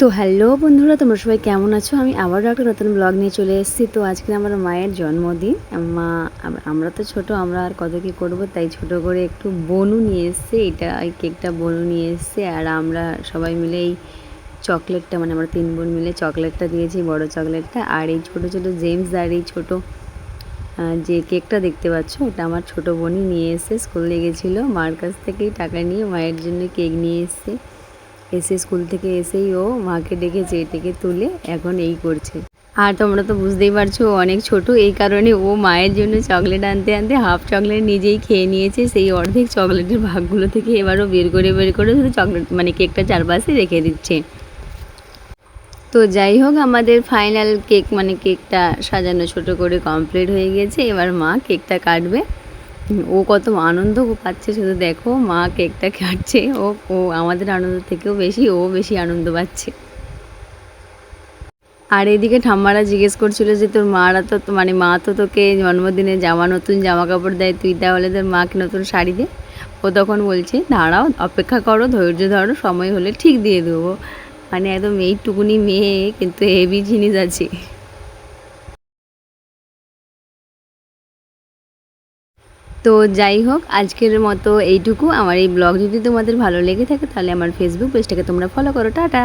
তো হ্যালো বন্ধুরা, তোমরা সবাই কেমন আছো? আমি আবারও একটা নতুন ব্লগ নিয়ে চলে এসেছি। তো আজকে আমার মায়ের জন্মদিন। মা আমরা তো ছোট, আমরা আর কত কী করবো, তাই ছোট করে একটু বনু নিয়ে এসছে। এই কেকটা বনু নিয়ে এসছে, আর আমরা সবাই মিলে এই চকলেটটা, মানে আমরা 3 বোন মিলে চকলেটটা দিয়েছি, বড় চকলেটটা। আর এই ছোট ছোট জেমস আর এই ছোটো যে কেকটা দেখতে পাচ্ছ, ওটা আমার ছোট বোনই নিয়ে এসে স্কুলে গেছিলো, মার কাছ থেকেই টাকা নিয়ে মায়ের জন্য কেক নিয়ে এসছে। এসে স্কুল থেকে এসেই ও মাকে ডেকেছে, এটাকে তুলে এখন এই করছে। আর তোমরা তো বুঝতেই পারছো ও অনেক ছোট, এই কারণে ও মায়ের জন্য চকলেট আনতে আনতে হাফ চকলেট নিজেই খেয়ে নিয়েছে। সেই অর্ধেক চকলেটের ভাগগুলো থেকে এবারও বের করে শুধু চকলেট মানে কেকটা চারপাশে রেখে দিচ্ছে। তো যাই হোক, আমাদের ফাইনাল কেক মানে কেকটা সাজানো ছোট করে কমপ্লিট হয়ে গেছে। এবার মা কেকটা কাটবে। ও কত আনন্দ পাচ্ছে শুধু দেখো, মা কেকটা কাটছে। ও ও আমাদের আনন্দ থেকেও বেশি আনন্দ পাচ্ছে। আর এদিকে ঠাম্মারা জিজ্ঞেস করছিল যে তোর মারা তো মানে মা তো তোকে জন্মদিনে নতুন জামা কাপড় দেয়, তুই তাহলে তোর মাকে নতুন শাড়ি দে। ও তখন বলছে দাঁড়াও, অপেক্ষা করো, ধৈর্য ধরো, সময় হলে ঠিক দিয়ে দেবো। মানে একদম এইটুকুনি মেয়ে, কিন্তু হেভি জিনিস আছে। তো যাই হোক, আজকের মতো এইটুকু। আমার এই ব্লগ যদি তোমাদের ভালো লেগে থাকে তাহলে আমার ফেসবুক পেজটাকে তোমরা ফলো করো। টাটা।